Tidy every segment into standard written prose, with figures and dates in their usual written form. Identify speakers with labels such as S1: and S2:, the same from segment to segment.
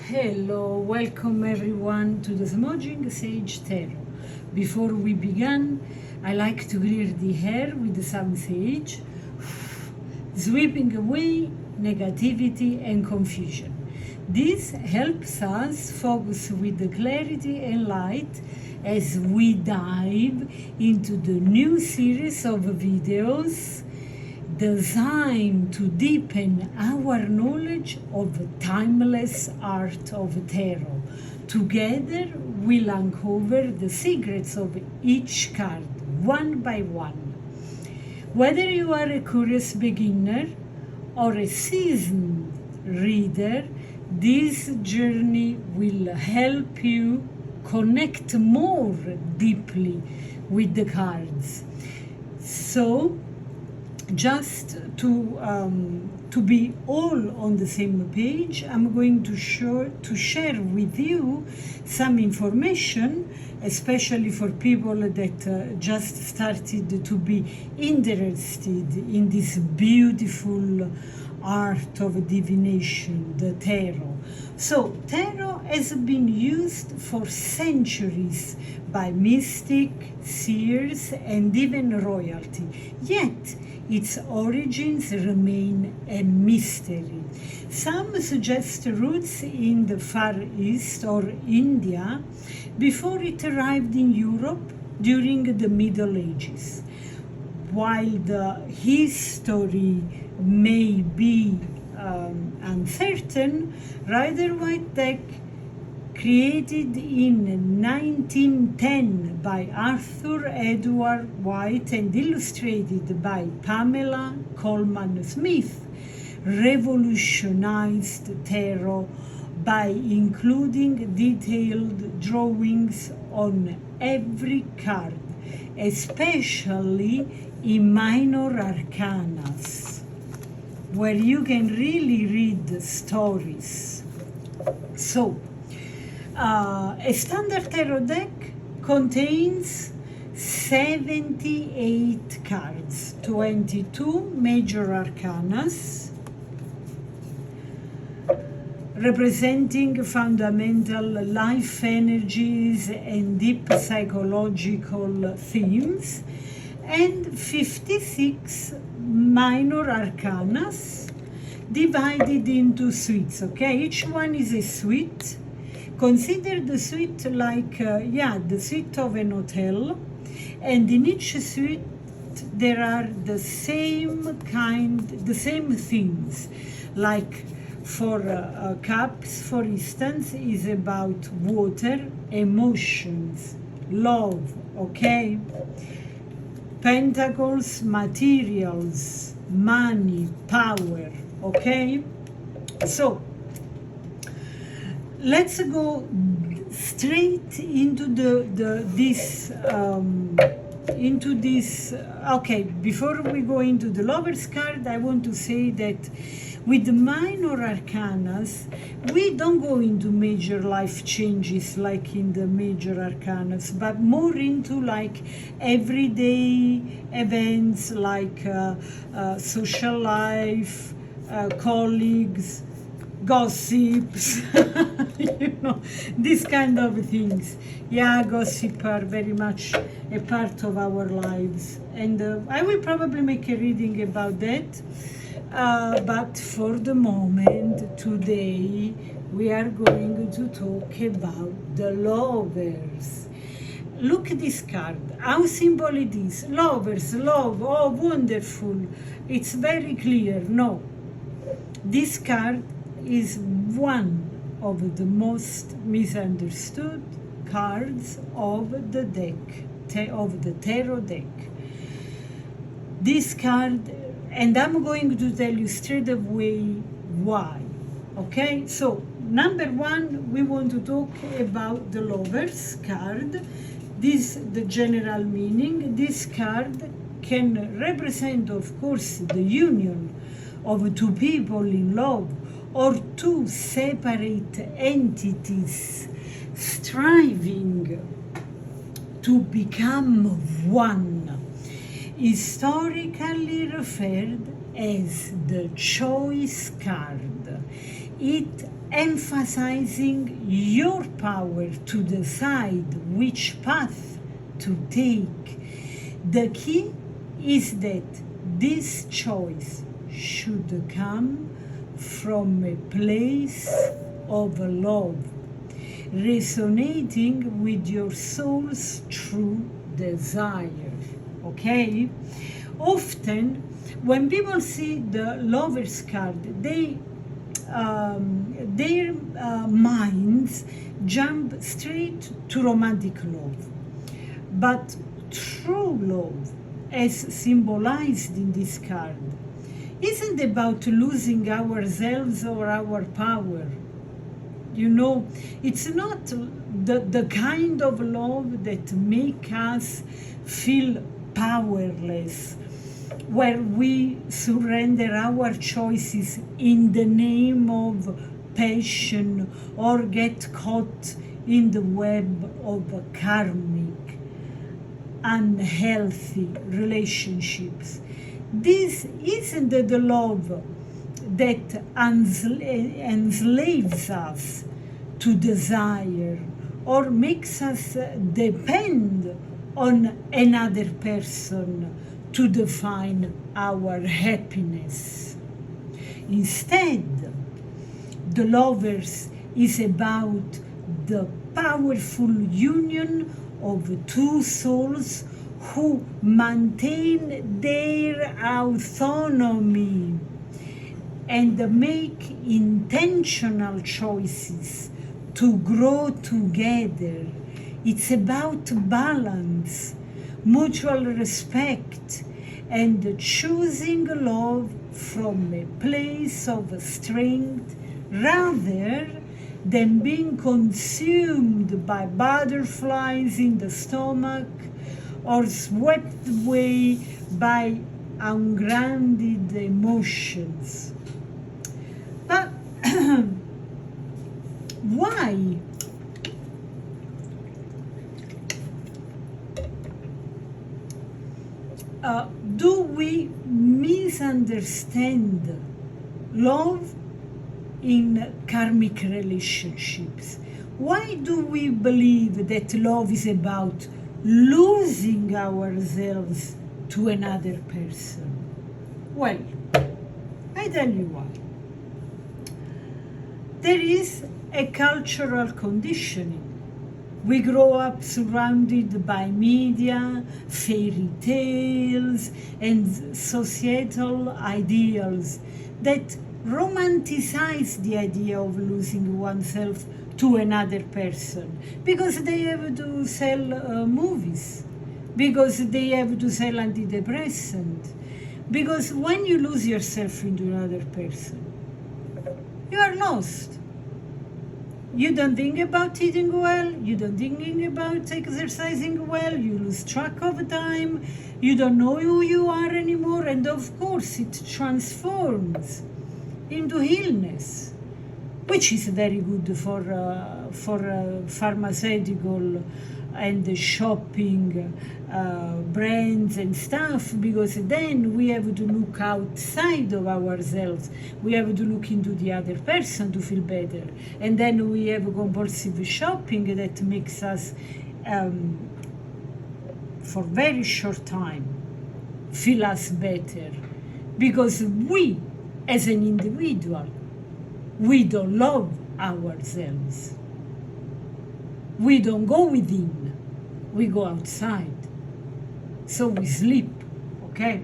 S1: Hello, welcome everyone to the Smudging Sage Tarot. Before we begin, I like to clear the hair with some sage, sweeping away negativity and confusion. This helps us focus with the clarity and light as we dive into the new series of videos designed to deepen our knowledge of the timeless art of tarot. Together, we'll uncover the secrets of each card, one by one. Whether you are a curious beginner or a seasoned reader, this journey will help you connect more deeply with the cards. So, just to be all on the same page, I'm going to share with you some information, especially for people that just started to be interested in this beautiful art of divination, the tarot. So, tarot has been used for centuries by mystics, seers, and even royalty. Yet, its origins remain a mystery. Some suggest roots in the Far East or India before it arrived in Europe during the Middle Ages. While the history may be uncertain, Rider-Waite deck, created in 1910 by Arthur Edward White and illustrated by Pamela Coleman Smith, revolutionized tarot by including detailed drawings on every card, especially in minor arcanas, where you can really read the stories. So, a standard tarot deck contains 78 cards, 22 major arcanas, representing fundamental life energies and deep psychological themes, and 56 minor arcanas divided into suites, okay? Each one is a suite. Consider the suite like, the suite of an hotel, and in each suite there are the same things. Like for cups, for instance, is about water, emotions, love, okay? Pentacles, materials, money, power, okay? So, let's go straight into this. Okay, before we go into the Lover's card, I want to say that with the minor arcanas, we don't go into major life changes like in the major arcanas, but more into like everyday events like social life, colleagues, gossips, these kind of things. Yeah, gossip are very much a part of our lives, and I will probably make a reading about that. But for the moment, today, we are going to talk about the Lovers. Look at this card, how simple it is. Lovers, love, oh, wonderful. It's very clear. No, this card is one of the most misunderstood cards of the deck, of the tarot deck. This card, and I'm going to tell you straight away why. Okay, so number one, we want to talk about the Lovers card. This, the general meaning. This card can represent, of course, the union of two people in love, or two separate entities striving to become one, historically referred as the choice card. It emphasizing your power to decide which path to take. The key is that this choice should come from a place of love, resonating with your soul's true desire. Okay? Often, when people see the Lover's card, their minds jump straight to romantic love. But true love, as symbolized in this card, isn't about losing ourselves or our power. You know, it's not the kind of love that makes us feel powerless, where we surrender our choices in the name of passion or get caught in the web of karmic, unhealthy relationships. This isn't the love that enslaves us to desire or makes us depend on another person to define our happiness. Instead, the Lovers is about the powerful union of two souls who maintain their autonomy and make intentional choices to grow together. It's about balance, mutual respect, and choosing love from a place of strength rather than being consumed by butterflies in the stomach or swept away by ungrounded emotions. But why? Do we misunderstand love in karmic relationships? Why do we believe that love is about losing ourselves to another person? Well, I tell you why. There is a cultural conditioning. We grow up surrounded by media, fairy tales, and societal ideals that romanticize the idea of losing oneself to another person because they have to sell movies, because they have to sell antidepressants, because when you lose yourself into another person, you are lost. You don't think about eating well, you don't think about exercising well, you lose track of time, you don't know who you are anymore, and of course it transforms into illness, which is very good for pharmaceutical and shopping brands and stuff, because then we have to look outside of ourselves. We have to look into the other person to feel better. And then we have compulsive shopping that makes us, for very short time, feel us better. Because we, as an individual, we don't love ourselves. We don't go within, we go outside. So we sleep, okay?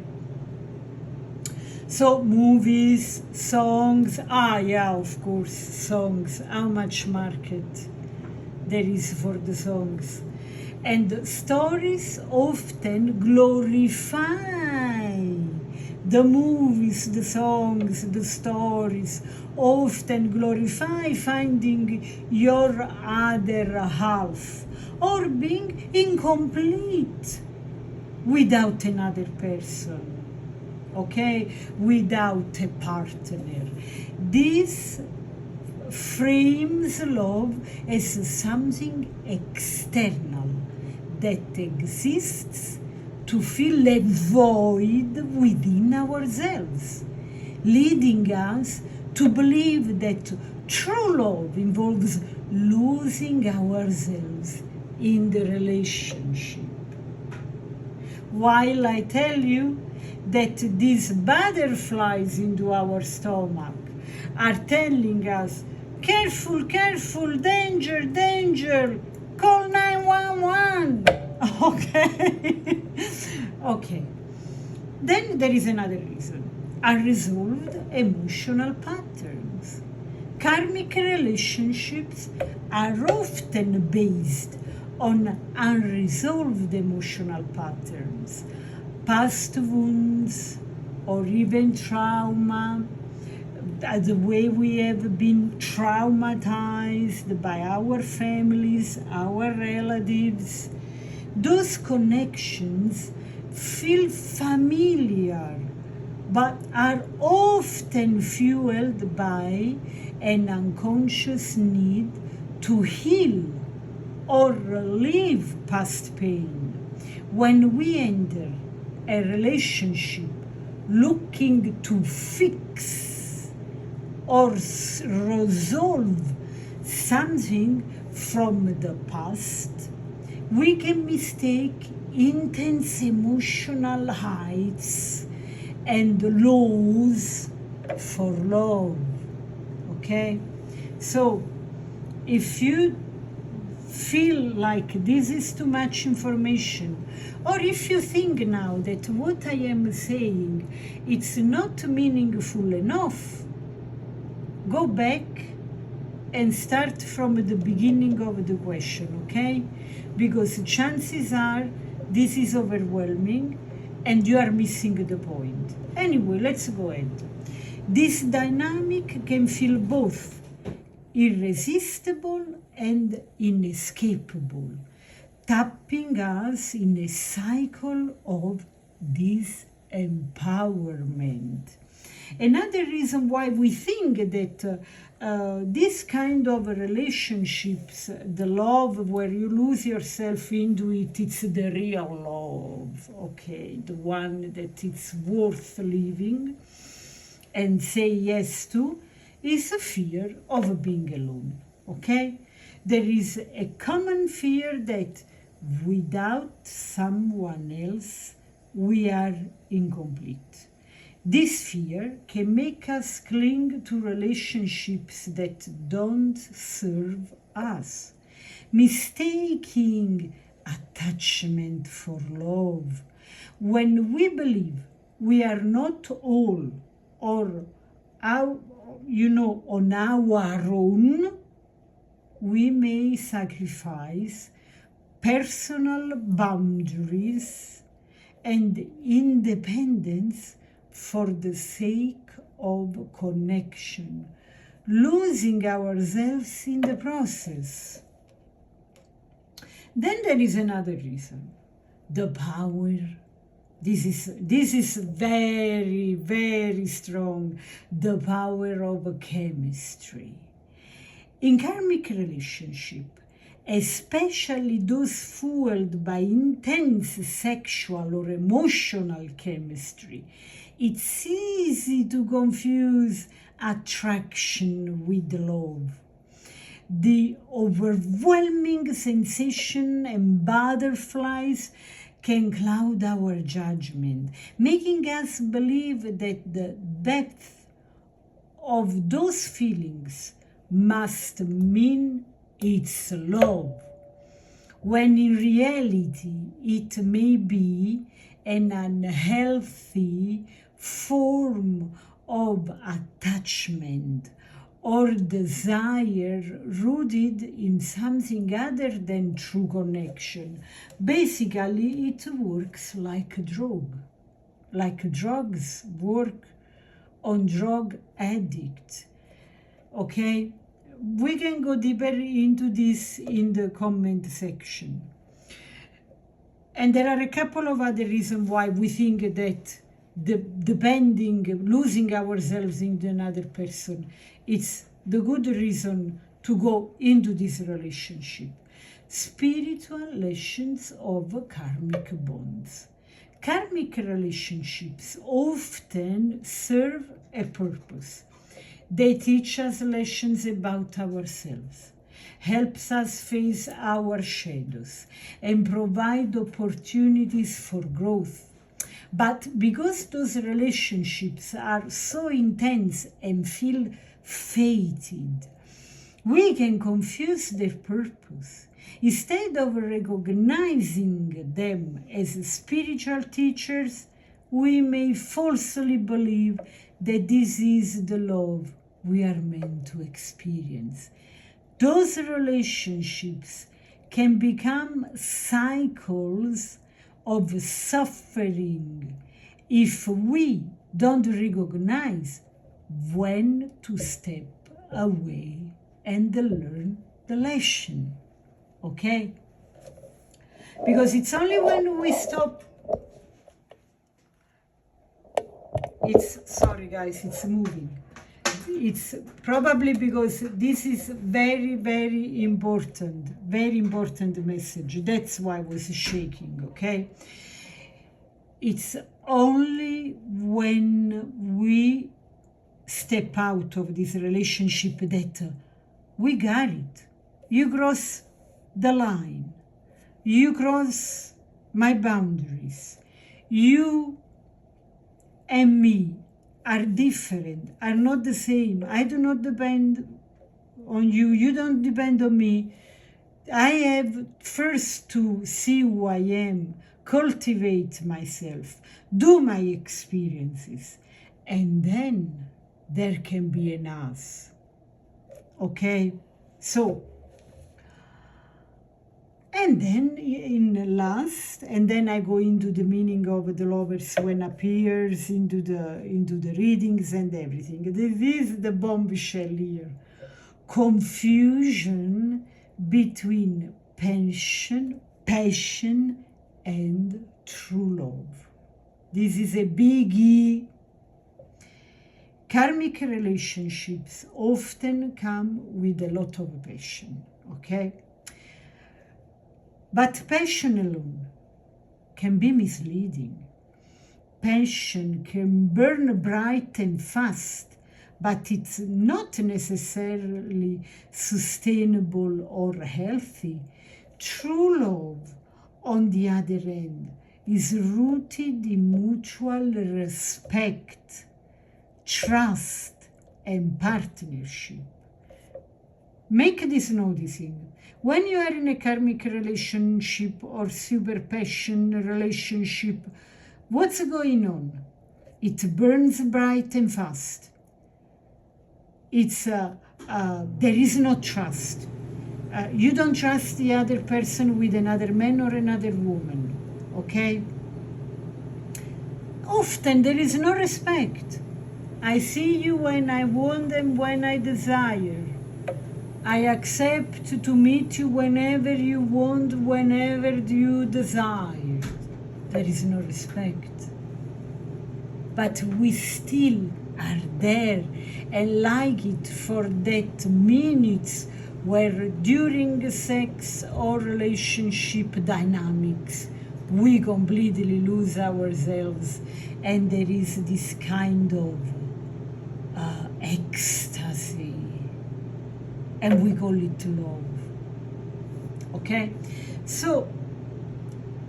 S1: So movies, songs, yeah, of course, songs. How much market there is for the songs. And stories often glorify the movies, the songs, the stories often glorify finding your other half or being incomplete without another person, okay? Without a partner. This frames love as something external that exists to fill a void within ourselves, leading us to believe that True love involves losing ourselves in the relationship. While I tell you that these butterflies into our stomach are telling us, careful, careful, danger, danger, call 911. Okay. Okay. Then there is another reason: unresolved emotional patterns. Karmic relationships are often based on unresolved emotional patterns, past wounds, or even trauma, the way we have been traumatized by our families, our relatives. Those connections feel familiar, but are often fueled by an unconscious need to heal or relieve past pain. When we enter a relationship looking to fix or resolve something from the past, we can mistake intense emotional heights and lows for love. Okay? So, if you feel like this is too much information, or if you think now that what I am saying it's not meaningful enough, go back and start from the beginning of the question, okay? Because chances are this is overwhelming and you are missing the point. Anyway, let's go ahead. This dynamic can feel both irresistible and inescapable, tapping us in a cycle of disempowerment. Another reason why we think that this kind of relationships, the love where you lose yourself into it, it's the real love, okay, the one that it's worth living and say yes to, is a fear of being alone, okay? There is a common fear that without someone else, we are incomplete. This fear can make us cling to relationships that don't serve us, mistaking attachment for love. When we believe we are not all or on our own, we may sacrifice personal boundaries and independence for the sake of connection, losing ourselves in the process. Then there is another reason: the power. This is very, very strong, the power of chemistry. In karmic relationship, especially those fueled by intense sexual or emotional chemistry, it's easy to confuse attraction with love. The overwhelming sensation and butterflies can cloud our judgment, making us believe that the depth of those feelings must mean it's love, when in reality it may be an unhealthy form of attachment or desire rooted in something other than true connection. Basically, it works like a drug, like drugs work on drug addicts. Okay? We can go deeper into this in the comment section. And there are a couple of other reasons why we think that losing ourselves into another person, it's the good reason to go into this relationship. Spiritual lessons of karmic bonds. Karmic relationships often serve a purpose. They teach us lessons about ourselves, helps us face our shadows, and provide opportunities for growth. But because those relationships are so intense and feel fated, we can confuse their purpose. Instead of recognizing them as spiritual teachers, we may falsely believe that this is the love we are meant to experience. Those relationships can become cycles of suffering if we don't recognize when to step away and learn the lesson, okay? Because it's only when we stop, sorry guys, it's moving. It's probably because this is very important message. That's why I was shaking, okay? It's only when we step out of this relationship that we got it. You cross the line. You cross my boundaries. You and me are different, are not the same. I do not depend on you. You don't depend on me. I have first to see who I am, cultivate myself, do my experiences, and then there can be an us. Okay? So, and then in last, and then I go into the meaning of the lovers when appears into the readings and everything. This is the bombshell here. Confusion between passion and true love. This is a biggie. Karmic relationships often come with a lot of passion, okay? But passion alone can be misleading. Passion can burn bright and fast, but it's not necessarily sustainable or healthy. True love, on the other hand, is rooted in mutual respect, trust, and partnership. Make this noticing. When you are in a karmic relationship or super passion relationship, what's going on? It burns bright and fast. There is no trust. You don't trust the other person with another man or another woman, okay? Often there is no respect. I see you when I want and when I desire. I accept to meet you whenever you want, whenever you desire. There is no respect. But we still are there and like it for that minutes where during sex or relationship dynamics we completely lose ourselves and there is this kind of ecstasy. And we call it love, okay? So,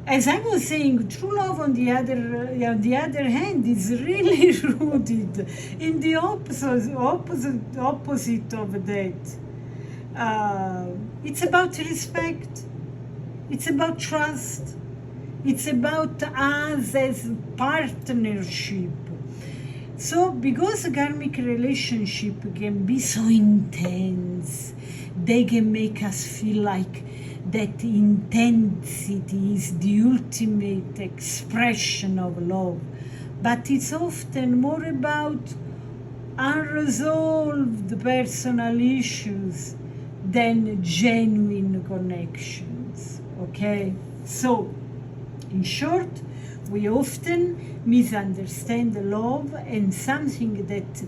S1: as I was saying, true love on the other hand is really rooted in the opposite of that. It's about respect. It's about trust. It's about us as partnership. So, because a karmic relationship can be so intense, they can make us feel like that intensity is the ultimate expression of love. But it's often more about unresolved personal issues than genuine connections, okay? So, in short, we often misunderstand love and something that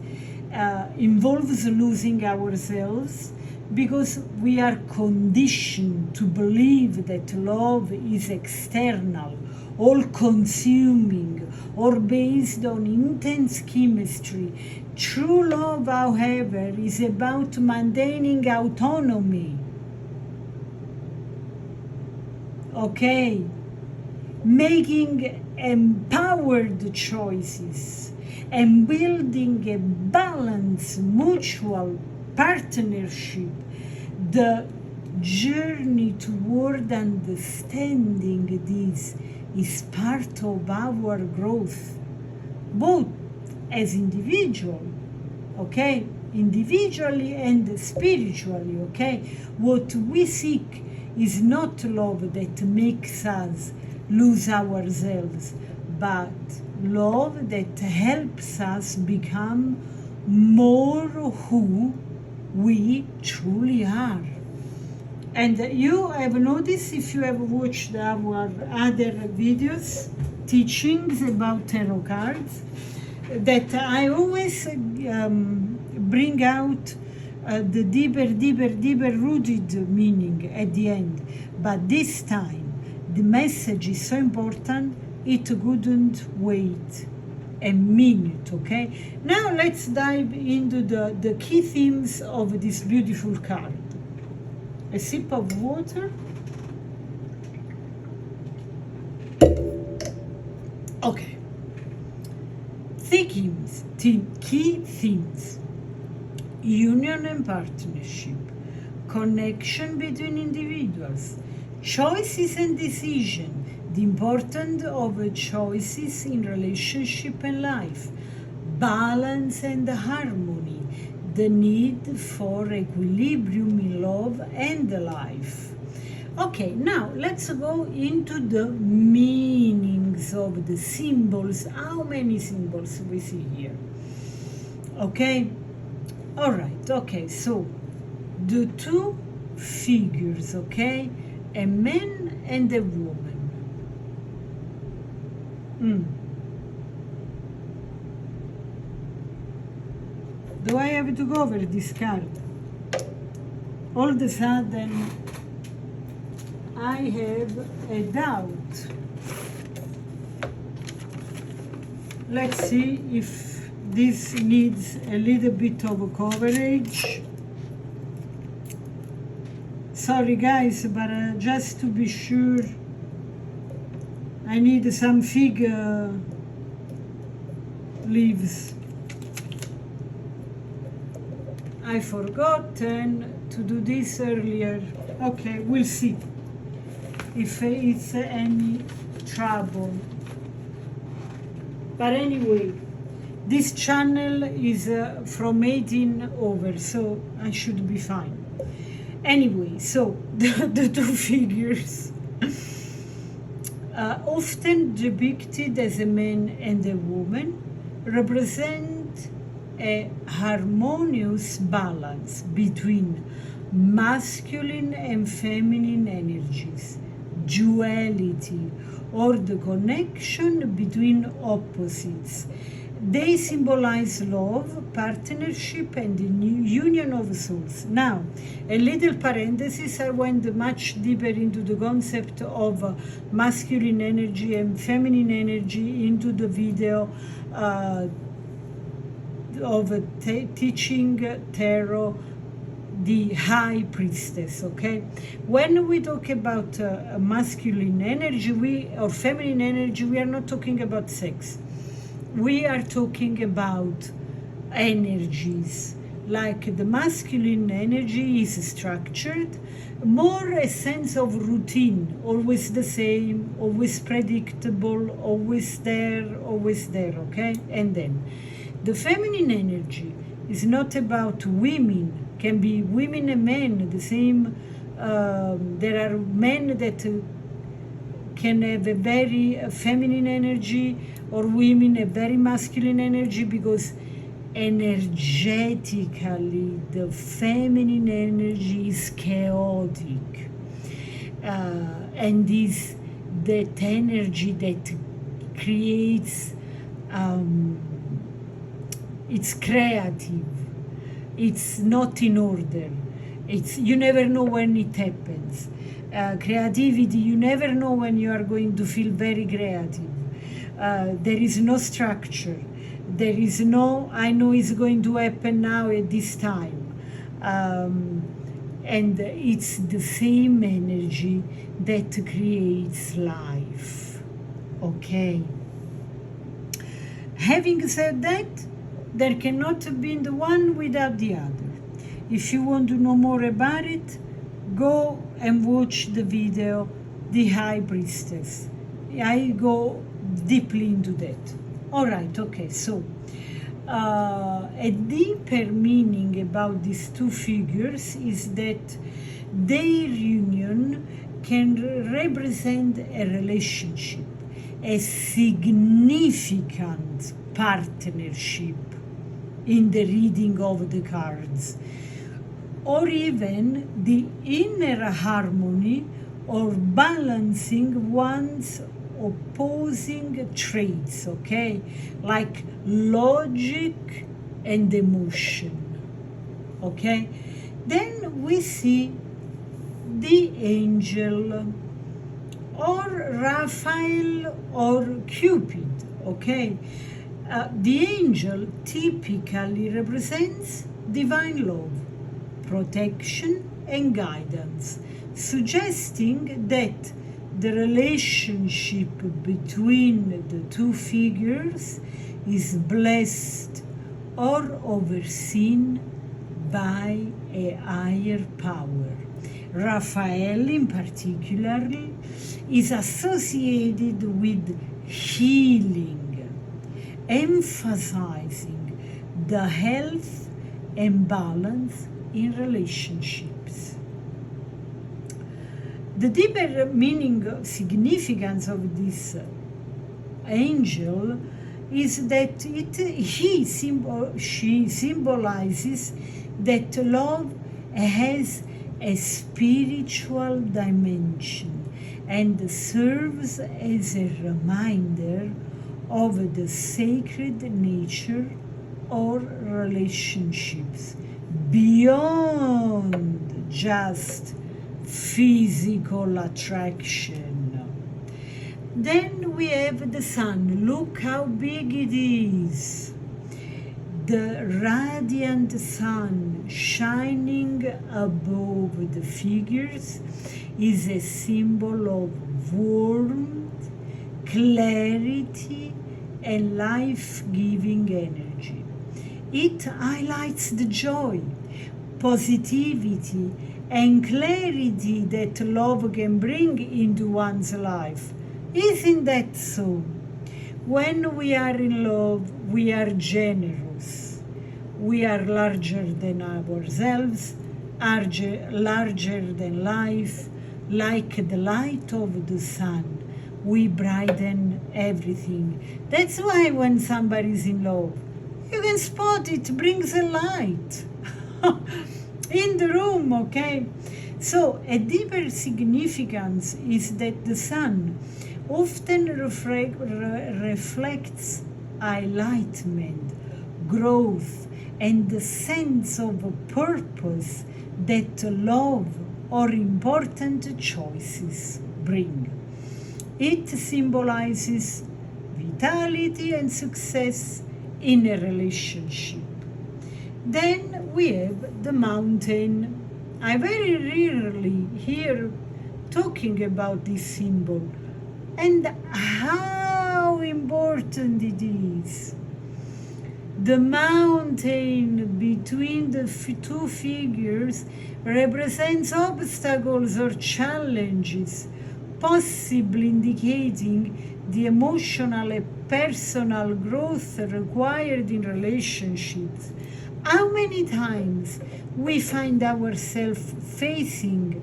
S1: involves losing ourselves because we are conditioned to believe that love is external, all-consuming, or based on intense chemistry True love, however, is about maintaining autonomy. Okay? Making empowered choices and building a balanced mutual partnership. The journey toward understanding this is part of our growth, both as individual, okay, individually and spiritually, okay. What we seek is not love that makes us lose ourselves, but love that helps us become more who we truly are. And you have noticed, if you have watched our other videos, teachings about tarot cards, that I always bring out the deeper rooted meaning at the end. But this time, the message is so important, it couldn't wait a minute, okay? Now let's dive into the key themes of this beautiful card. A sip of water. Okay. Key themes. Union and partnership. Connection between individuals. Choices and decision. The importance of choices in relationship and life. Balance and harmony. The need for equilibrium in love and life. Okay, now let's go into the meanings of the symbols. How many symbols we see here? Okay, all right, okay, so the two figures, okay, a man and a woman. Do I have to go over this card? All of a sudden, I have a doubt. Let's see if this needs a little bit of coverage. Sorry guys, but just to be sure, I need some fig leaves. I forgot to do this earlier. Okay, we'll see if it's any trouble. But anyway, this channel is from 18 over, so I should be fine. Anyway, so the two figures, often depicted as a man and a woman, represent a harmonious balance between masculine and feminine energies, duality, or the connection between opposites. They symbolize love, partnership, and the union of souls. Now, a little parenthesis, I went much deeper into the concept of masculine energy and feminine energy into the video of teaching tarot, the high priestess, okay? When we talk about masculine energy or feminine energy, we are not talking about sex. We are talking about energies. Like the masculine energy is structured, more a sense of routine, always the same, always predictable, always there, okay? And then the feminine energy is not about women, can be women and men, the same. There are men that can have a very feminine energy, or women a very masculine energy, because energetically the feminine energy is chaotic, and is that energy that creates, it's creative, it's not in order, it's, you never know when it happens. Creativity, you never know when you are going to feel very creative. There is no structure. There is no, I know it's going to happen now at this time. And it's the same energy that creates life. Okay. Having said that, there cannot be the one without the other. If you want to know more about it, go and watch the video, The High Priestess. I go deeply into that. All right, okay, so a deeper meaning about these two figures is that their union can represent a relationship, a significant partnership in the reading of the cards, or even the inner harmony or balancing one's opposing traits, okay, like logic and emotion, okay. Then we see the angel, or Raphael, or Cupid, okay. The angel typically represents divine love, protection and guidance, suggesting that the relationship between the two figures is blessed or overseen by a higher power. Raphael in particular is associated with healing, emphasizing the health and balance in relationships. The deeper meaning, significance of this angel is that she symbolizes that love has a spiritual dimension and serves as a reminder of the sacred nature or relationships beyond just physical attraction. Then we have the sun. Look how big it is. The radiant sun shining above the figures is a symbol of warmth, clarity, and life-giving energy. It highlights the joy, positivity, and clarity that love can bring into one's life. Isn't that so? When we are in love, we are generous. We are larger than ourselves, larger than life, like the light of the sun. We brighten everything. That's why when somebody's in love, you can spot it brings a light in the room, okay? So a deeper significance is that the sun often reflects enlightenment, growth, and the sense of purpose that love or important choices bring. It symbolizes vitality and success in a relationship. Then we have the mountain. I very rarely hear talking about this symbol and how important it is. The mountain between the two figures represents obstacles or challenges, possibly indicating the emotional and personal growth required in relationships. How many times we find ourselves facing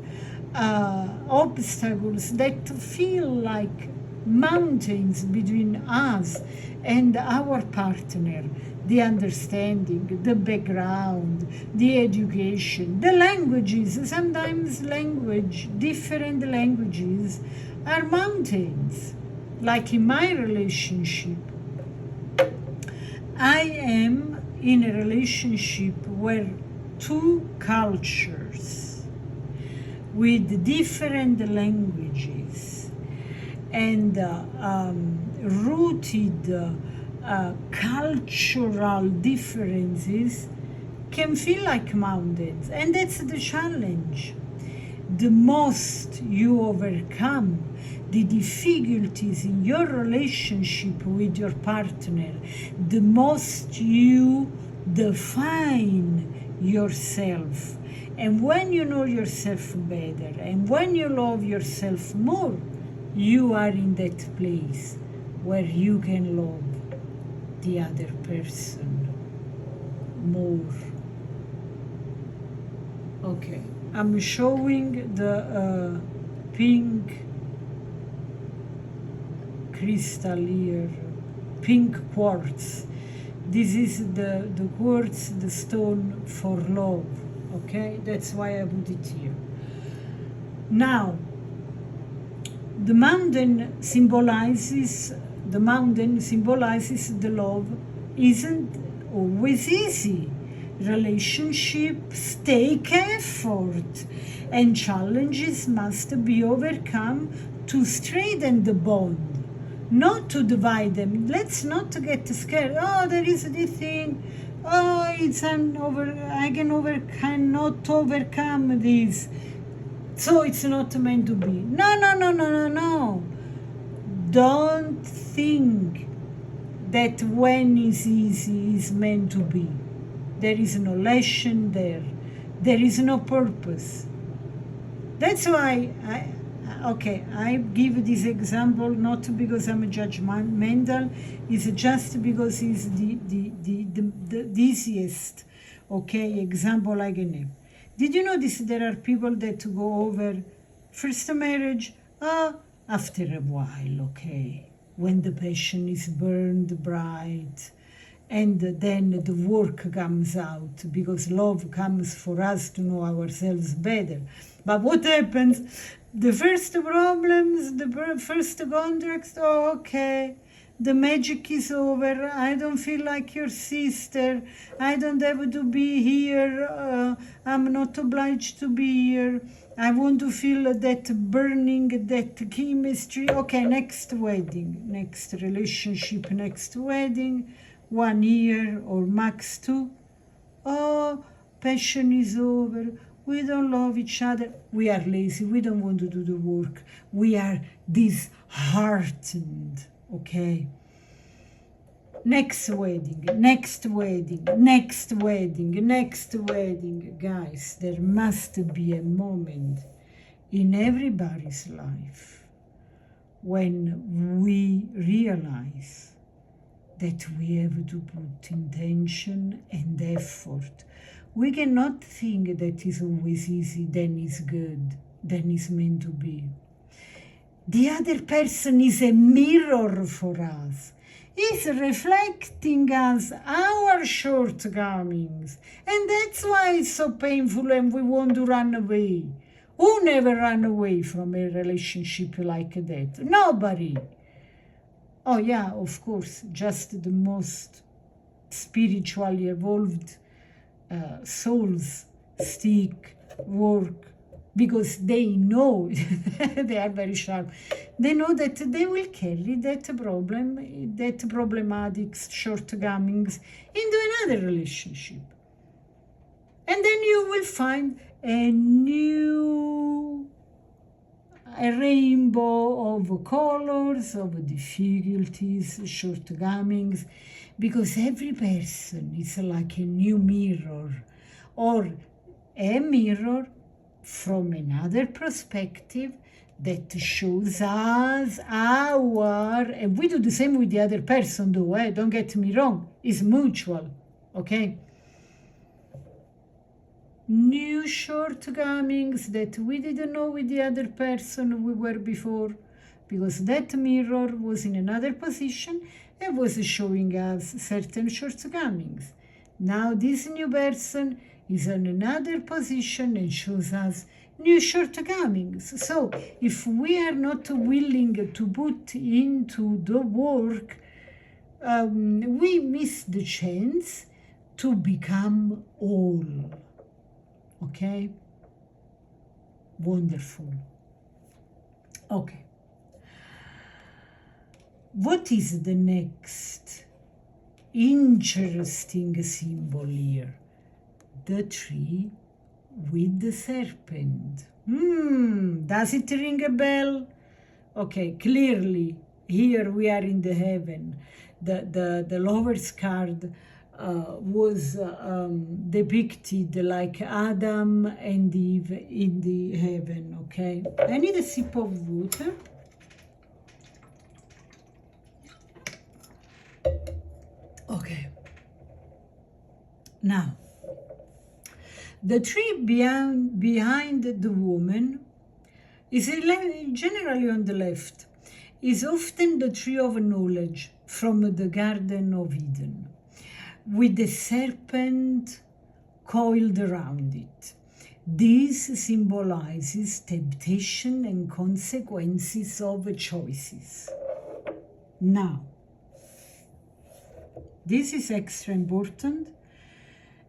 S1: obstacles that feel like mountains between us and our partner, the understanding, the background, the education, the languages. Sometimes different languages are mountains. Like in my relationship, I am in a relationship where two cultures with different languages and rooted cultural differences can feel like mountains, and that's the challenge. The most you overcome the difficulties in your relationship with your partner, the most you define yourself. And when you know yourself better, and when you love yourself more, you are in that place where you can love the other person more. Okay, I'm showing the pink crystal here, pink quartz. This is the quartz, the stone for love. Okay, that's why I put it here. Now, the mountain symbolizes the love isn't always easy. Relationships take effort, and challenges must be overcome to strengthen the bond, not to divide them. Let's not get scared. Oh, there is this thing. Oh, I cannot overcome this. So it's not meant to be. No. Don't think that when is easy is meant to be. There is no lesson there. There is no purpose. That's why I give this example not because I'm judgmental, it's just because it's the easiest, example I can give. Did you notice there are people that go over first marriage, after a while, when the passion is burned bright, and then the work comes out, because love comes for us to know ourselves better. But what happens? The first problems, the first contracts, the magic is over. I don't feel like your sister. I don't have to be here. I'm not obliged to be here. I want to feel that burning, that chemistry. Next wedding, next relationship, next wedding, 1 year or max 2. Passion is over. We don't love each other. We are lazy. We don't want to do the work. We are disheartened. Next wedding. Guys, there must be a moment in everybody's life when we realize that we have to put intention and effort. We cannot think that is always easy, then is good, then is meant to be. The other person is a mirror for us. He's reflecting us, our shortcomings. And that's why it's so painful and we want to run away. Who never ran away from a relationship like that? Nobody. Oh yeah, of course, just the most spiritually evolved souls stick, work, because they know, they are very sharp, they know that they will carry that problematic shortcomings into another relationship. And then you will find a rainbow of colors, of difficulties, shortcomings, because every person is like a new mirror, or a mirror from another perspective that shows us and we do the same with the other person though, don't get me wrong, it's mutual, new shortcomings that we didn't know with the other person we were before, because that mirror was in another position and was showing us certain shortcomings. Now this new person is in another position and shows us new shortcomings. So if we are not willing to put into the work, we miss the chance to become all. Wonderful. What is the next interesting symbol here. The tree with the serpent. Does it ring a bell? Okay, clearly, here we are in the heaven. The lover's card was depicted like Adam and Eve in the heaven, okay? I need a sip of water. Okay. Now, the tree behind the woman is generally on the left, is often the tree of knowledge from the Garden of Eden, with the serpent coiled around it. This symbolizes temptation and consequences of choices. Now, this is extra important,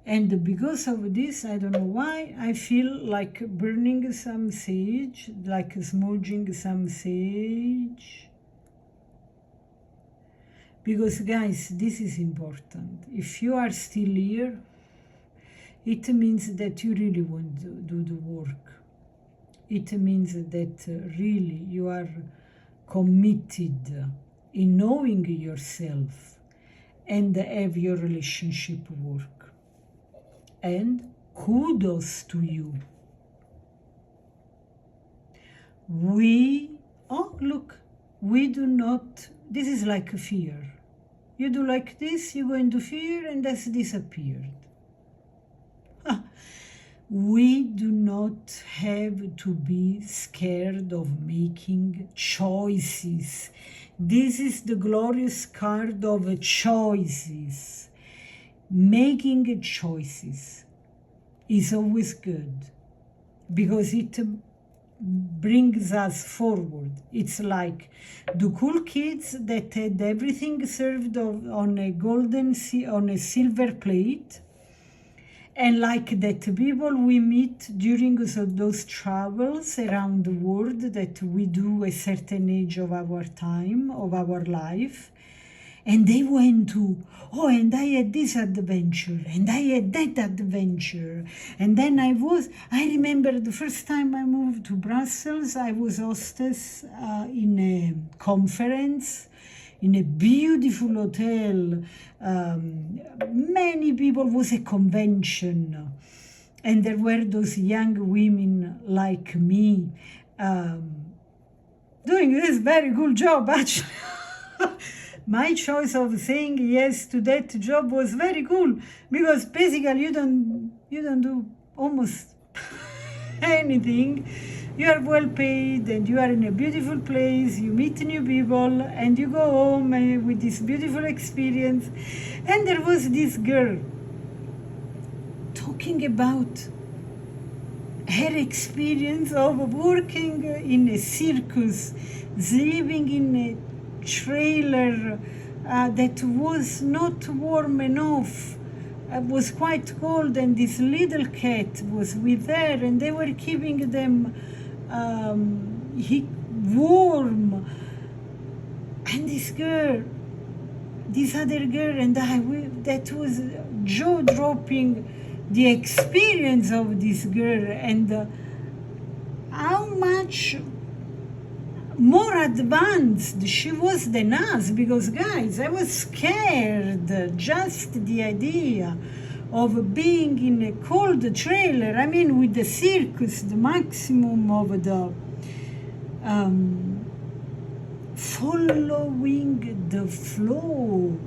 S1: and because of this, I don't know why, I feel like burning some sage, like smudging some sage. Because guys, this is important. If you are still here, it means that you really want to do the work. It means that really you are committed in knowing yourself and have your relationship work. And kudos to you. We do not, this is like a fear. You do like this, you go into fear, and that's disappeared. We do not have to be scared of making choices. This is the glorious card of choices. Making choices is always good because it brings us forward. It's like the cool kids that had everything served on a silver plate, and like that people we meet during those travels around the world that we do a certain age of our time, of our life, and they went to, and I had this adventure, and I had that adventure. And then I remember the first time I moved to Brussels, I was hostess in a conference, in a beautiful hotel. Many people, was a convention. And there were those young women like me doing this very cool job, actually. My choice of saying yes to that job was very cool because basically you don't do almost anything. You are well paid and you are in a beautiful place, you meet new people and you go home with this beautiful experience. And there was this girl talking about her experience of working in a circus, living in a trailer that was not warm enough, was quite cold, and this little cat was with her, and they were keeping them warm. And this other girl and that was jaw-dropping, the experience of this girl and how much more advanced she was than us, because guys, I was scared just the idea of being in a cold trailer. I mean, with the circus, the maximum of the following the flow.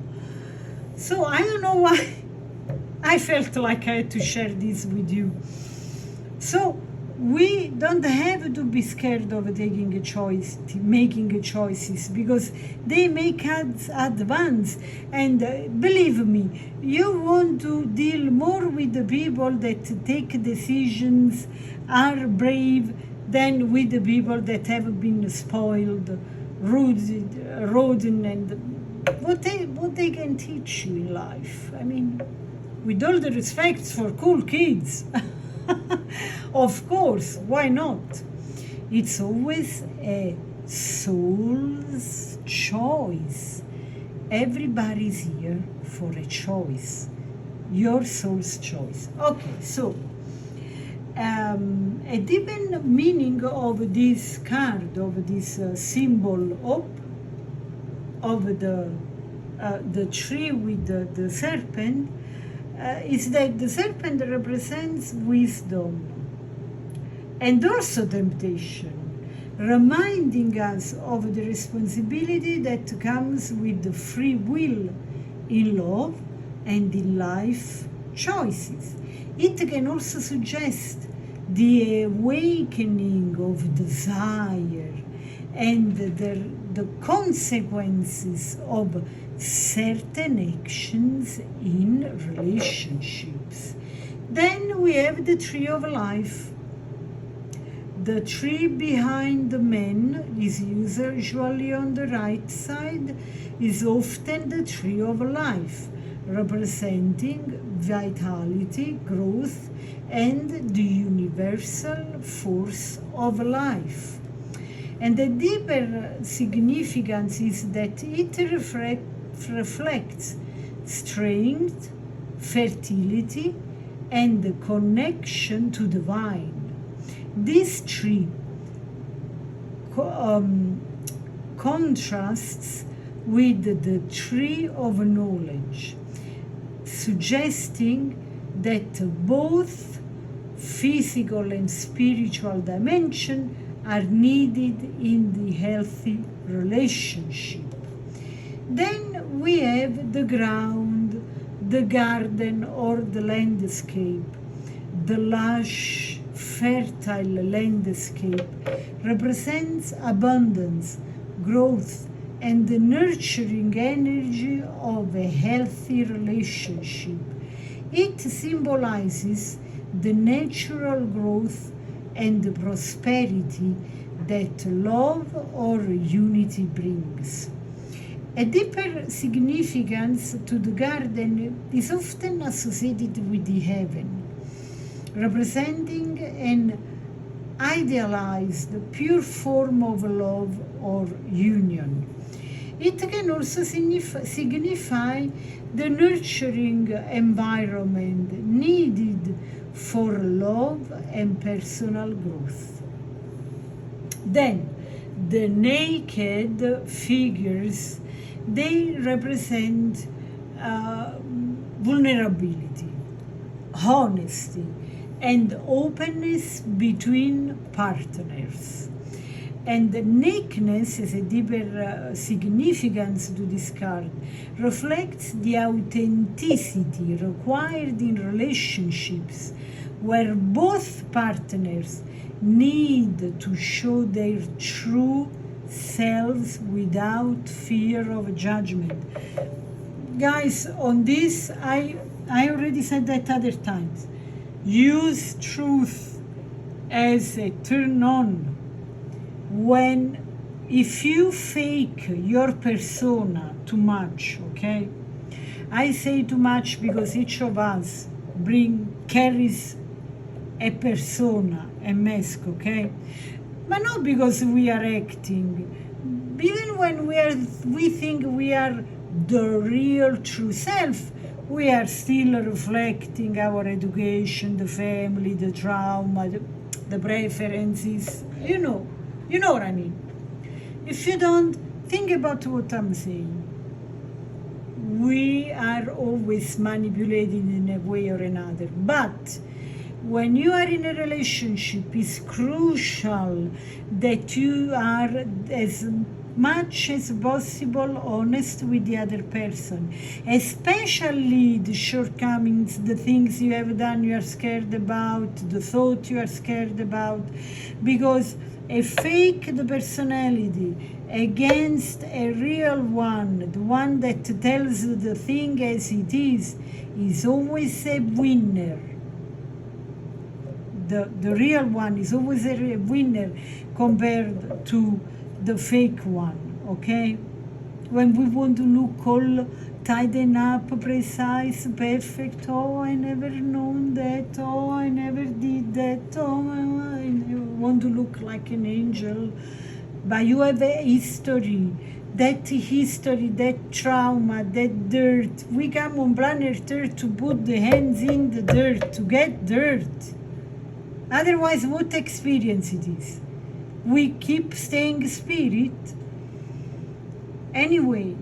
S1: So I don't know why I felt like I had to share this with you. So we don't have to be scared of taking a choice, making choices, because they make us advance. And believe me, you want to deal more with the people that take decisions, are brave, than with the people that have been spoiled, rodden, and what they can teach you in life. I mean, with all the respect for cool kids. Of course, why not? It's always a soul's choice. everybody's here for a choice, your soul's choice. Okay, so a deeper meaning of this card, of this symbol of the tree with the serpent, is that the serpent represents wisdom and also temptation, reminding us of the responsibility that comes with the free will in love and in life choices. It can also suggest the awakening of desire and the consequences of certain actions in relationships. Then we have the tree of life. The tree behind the man is usually on the right side, is often the tree of life, representing vitality, growth, and the universal force of life. And the deeper significance is that it reflects strength, fertility, and the connection to the divine. This tree contrasts with the tree of knowledge, suggesting that both physical and spiritual dimension are needed in the healthy relationship. Then we have the ground, the garden or the landscape. The lush, fertile landscape represents abundance, growth, and the nurturing energy of a healthy relationship. It symbolizes the natural growth and the prosperity that love or unity brings. A deeper significance to the garden is often associated with the heaven, representing an idealized, pure form of love or union. It can also signify the nurturing environment needed for love and personal growth. Then, the naked figures, they represent vulnerability, honesty, and openness between partners. And the nakedness, as a deeper significance to this card, reflects the authenticity required in relationships where both partners need to show their true selves without fear of judgment. Guys, on this, I already said that other times. Use truth as a turn on. If you fake your persona too much, okay? I say too much because each of us carries a persona, a mask, okay? But not because we are acting. Even when we think we are the real true self, we are still reflecting our education, the family, the trauma, the preferences, you know what I mean. If you don't, think about what I'm saying. We are always manipulated in a way or another, but when you are in a relationship, it's crucial that you are as much as possible honest with the other person, especially the shortcomings, the things you have done you are scared about, the thought you are scared about, because a fake personality against a real one, the one that tells the thing as it is always a winner. The real one is always a winner compared to the fake one, okay? When we want to look all tightened up, precise, perfect, oh, I never known that, oh, I never did that, oh, I want to look like an angel. but you have a history, that trauma, that dirt. We come on planet Earth to put the hands in the dirt, to get dirt. Otherwise, what experience it is? We keep staying spirit. Anyway,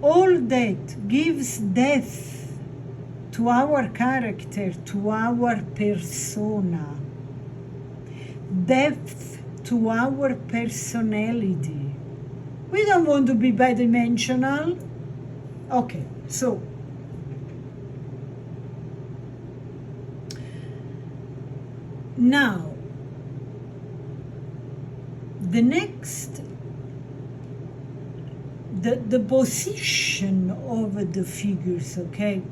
S1: all that gives depth to our character, to our persona, depth to our personality. We don't want to be bidimensional. Okay, so now the next, the position of the figures, okay?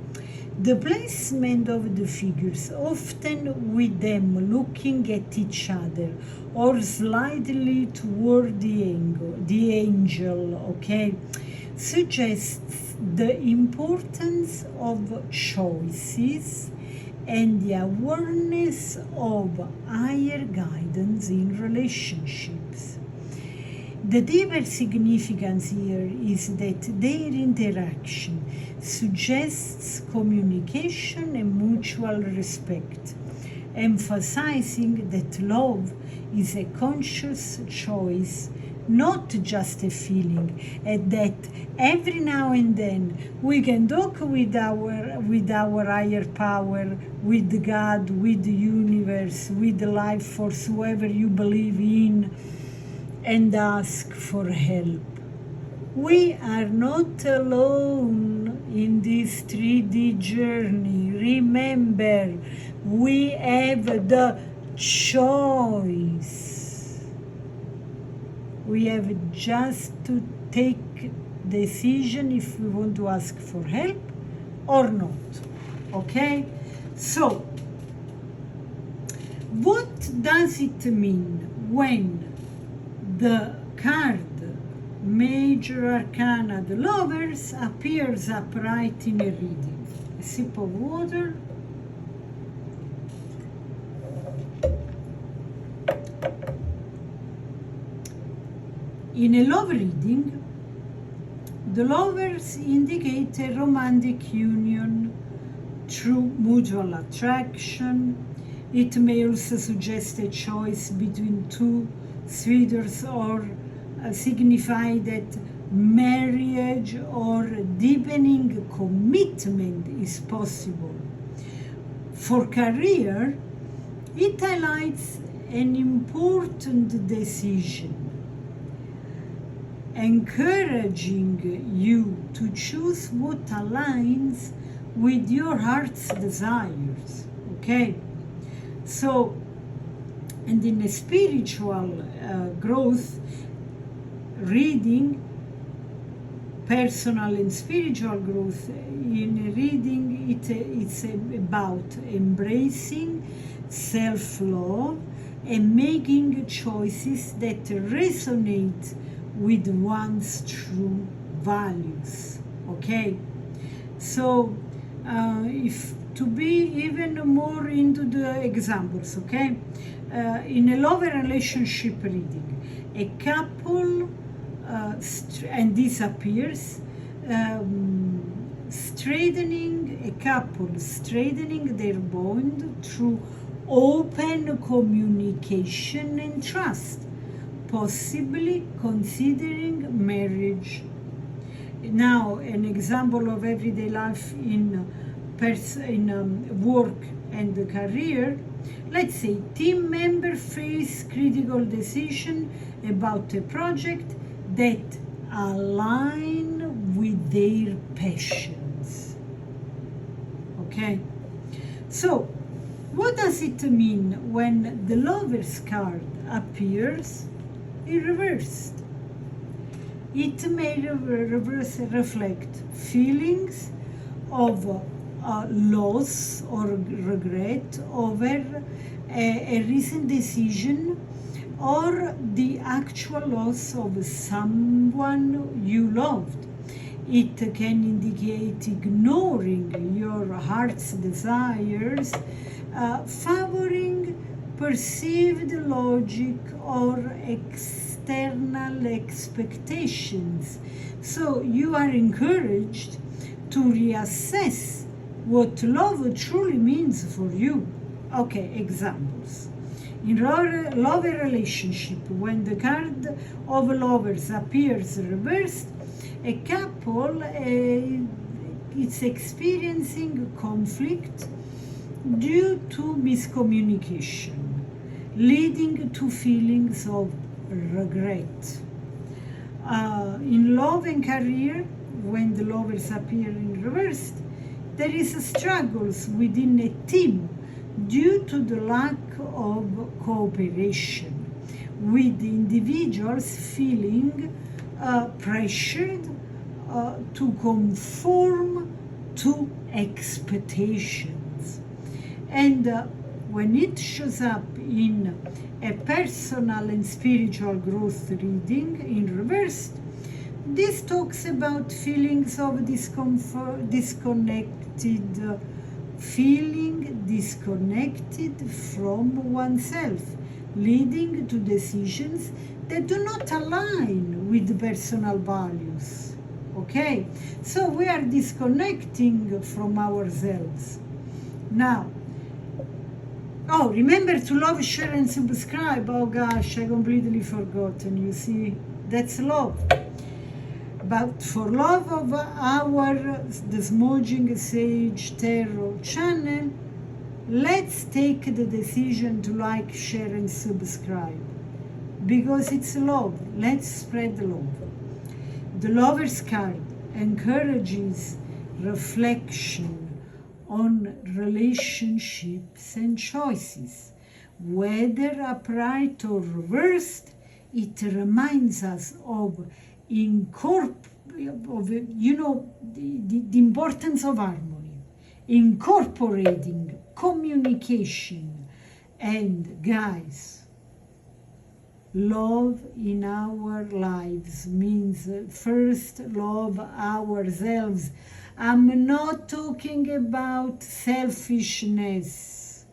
S1: The placement of the figures, often with them looking at each other or slightly toward the angel, okay, suggests the importance of choices and the awareness of higher guidance in relationships. The deeper significance here is that their interaction suggests communication and mutual respect, emphasizing that love is a conscious choice, not just a feeling, and that every now and then we can talk with our higher power, with God, with the universe, with the life force, whoever you believe in, and ask for help. We are not alone in this 3D journey. Remember, we have the choice. We have just to take decision if we want to ask for help or not. Okay? So, what does it mean when the card Major Arcana, the Lovers, appears upright in a reading? A sip of water. In a love reading, the lovers indicate a romantic union through mutual attraction. It may also suggest a choice between two suitors or signify that marriage or deepening commitment is possible. For career, it highlights an important decision, encouraging you to choose what aligns with your heart's desires. Okay? So, and in a spiritual growth reading, personal and spiritual growth, in a reading, it's about embracing self-love and making choices that resonate with one's true values. Okay? So, if to be even more into the examples, okay? In a love relationship reading, a couple, and this appears, straightening their bond through open communication and trust, possibly considering marriage. Now, an example of everyday life in work and career. Let's say team member face critical decision about a project that align with their passions. Okay? So, what does it mean when the Lover's card appears in reverse? It may reflect feelings of loss or regret over a recent decision or the actual loss of someone you loved. It can indicate ignoring your heart's desires, favoring perceived logic or external expectations. So you are encouraged to reassess what love truly means for you. Okay, examples. In love relationship, when the card of lovers appears reversed, a couple is experiencing conflict due to miscommunication, leading to feelings of regret. In love and career, when the lovers appear in reverse, there is struggles within a team due to the lack of cooperation, with individuals feeling pressured to conform to expectations. And when it shows up in a personal and spiritual growth reading in reverse, this talks about feelings of discomfort, feeling disconnected from oneself, leading to decisions that do not align with personal values. Okay? So we are disconnecting from ourselves. Now, oh, remember to love, share, and subscribe. Oh gosh, I completely forgotten. You see, that's love. But for love of the Smudging Sage Tarot channel, let's take the decision to like, share, and subscribe. Because it's love. Let's spread love. The Lover's card encourages reflection on relationships and choices. Whether upright or reversed, it reminds us of the importance of harmony, incorporating communication, and guys, love in our lives means first love ourselves. I'm not talking about selfishness.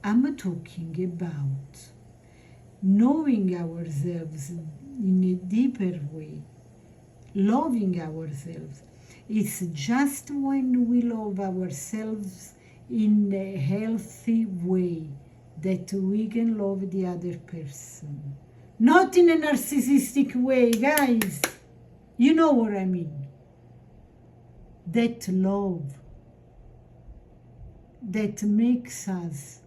S1: I'm talking about knowing ourselves in a deeper way, loving ourselves. It's just when we love ourselves in a healthy way that we can love the other person. Not in a narcissistic way, guys. You know what I mean. That love that makes us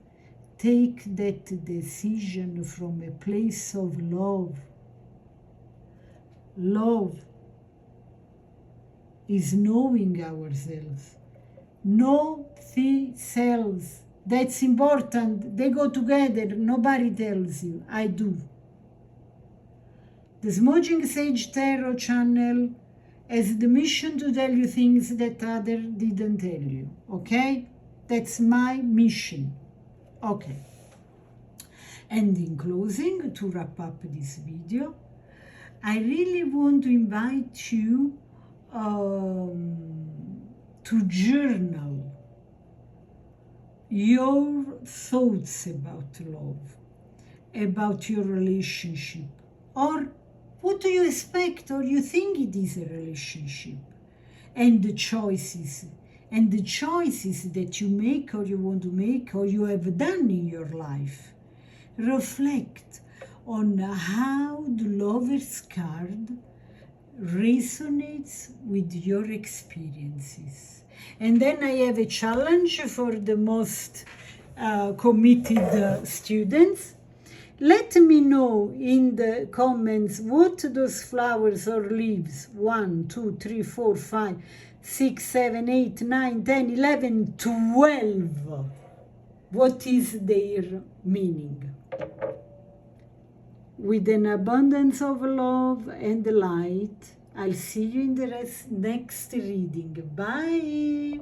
S1: take that decision from a place of love. Love is knowing ourselves. Know the selves. That's important. They go together. Nobody tells you. I do. The Smudging Sage Tarot channel has the mission to tell you things that others didn't tell you. Okay? That's my mission. Okay. And in closing, to wrap up this video, I really want to invite you to journal your thoughts about love, about your relationship, or what do you expect or you think it is a relationship, and the choices that you make or you want to make or you have done in your life. Reflect on how the Lover's card resonates with your experiences. And then I have a challenge for the most committed students. Let me know in the comments what those flowers or leaves, 1, 2, 3, 4, 5, 6, 7, 8, 9, 10, 11, 12. What is their meaning? With an abundance of love and light, I'll see you in the next reading. Bye!